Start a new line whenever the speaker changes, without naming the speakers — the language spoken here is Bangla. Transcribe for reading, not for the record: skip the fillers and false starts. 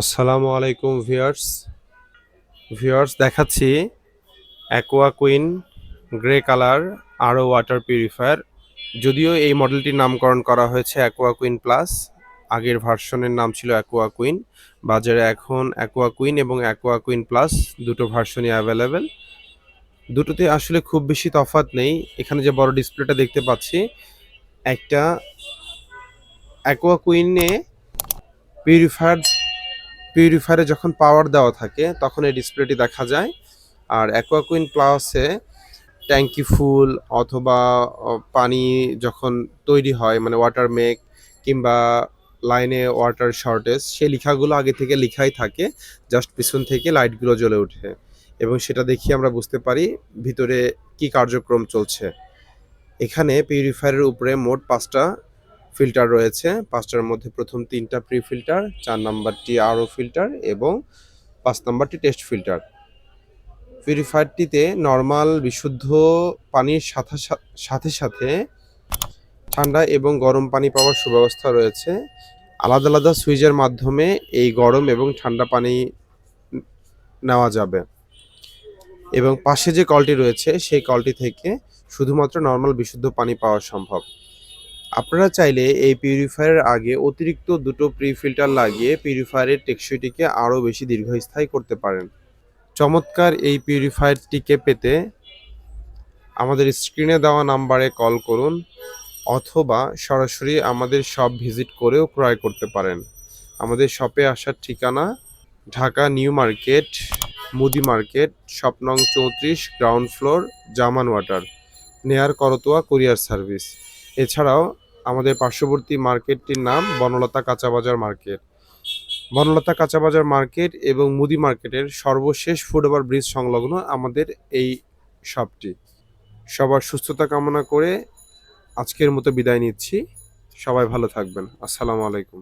আসসালামু আলাইকুম ভিউয়ার্স দেখাচ্ছি অ্যাকোয়া কুইন গ্রে কালার আরও ওয়াটার পিউরিফায়ার। যদিও এই মডেলটির নামকরণ করা হয়েছে অ্যাকোয়া কুইন প্লাস, আগের ভার্সনের নাম ছিল অ্যাকোয়া কুইন। বাজারে এখন অ্যাকোয়া কুইন এবং অ্যাকোয়া কুইন প্লাস দুটো ভার্সনই অ্যাভেলেবেল। দুটোতে আসলে খুব বেশি তফাৎ নেই। এখানে যে বড় ডিসপ্লেটা দেখতে পাচ্ছি, একটা অ্যাকোয়া কুইনে পিউরিফায়ার পিউরিফায়ারে যখন পাওয়ার দেওয়া থাকে তখন এই ডিসপ্লেটি দেখা যায়। আর অ্যাকোয়াকুইন প্লাসে ট্যাঙ্কি ফুল অথবা পানি যখন তৈরি হয়, মানে ওয়াটার মেক কিংবা লাইনে ওয়াটার শর্টেজ, সেই লেখাগুলো আগে থেকে লেখাই থাকে, জাস্ট পিছন থেকে লাইটগুলো জ্বলে ওঠে এবং সেটা দেখি আমরা বুঝতে পারি ভিতরে কি কার্যক্রম চলছে। এখানে পিউরিফায়ারের উপরে মোট 5টা ফিল্টার রয়েছে। 5টার মধ্যে প্রথম 3টা প্রি ফিল্টার, 4 নাম্বারটি আরও ফিল্টার এবং 5 নাম্বারটি টেস্ট ফিল্টার। পিউরিফায়ারটিতে নর্মাল বিশুদ্ধ পানির সাথে সাথে ঠান্ডা এবং গরম পানি পাওয়ার সুব্যবস্থা রয়েছে। আলাদা আলাদা সুইচের মাধ্যমে এই গরম এবং ঠান্ডা পানি নেওয়া যাবে এবং পাশে যে কলটি রয়েছে সেই কলটি থেকে শুধুমাত্র নর্মাল বিশুদ্ধ পানি পাওয়া সম্ভব। আপনারা চাইলে এই পিউরিফায়ারের আগে অতিরিক্ত দুটো প্রি ফিল্টার লাগিয়ে পিউরিফায়ারের টেকসইটিকে আরও বেশি দীর্ঘস্থায়ী করতে পারেন। চমৎকার এই পিউরিফায়ারটিকে পেতে আমাদের স্ক্রিনে দেওয়া নাম্বারে কল করুন অথবা সরাসরি আমাদের শপ ভিজিট করেও ক্রয় করতে পারেন। আমাদের শপে আসার ঠিকানা ঢাকা নিউ মার্কেট, মুদি মার্কেট, শপ নং 34, গ্রাউন্ড ফ্লোর, জামান ওয়াটার, নেয়ার করতোয়া কুরিয়ার সার্ভিস। এছাড়াও আমাদের পার্শ্ববর্তী মার্কেটটির নাম বনলতা কাঁচাবাজার মার্কেট। বনলতা কাঁচাবাজার মার্কেট এবং মুদি মার্কেটের সর্বশেষ ফুটওভার ব্রিজ সংলগ্ন আমাদের এই শপটি। সবার সুস্থতা কামনা করে আজকের মতো বিদায় নিচ্ছি। সবাই ভালো থাকবেন। আসসালামু আলাইকুম।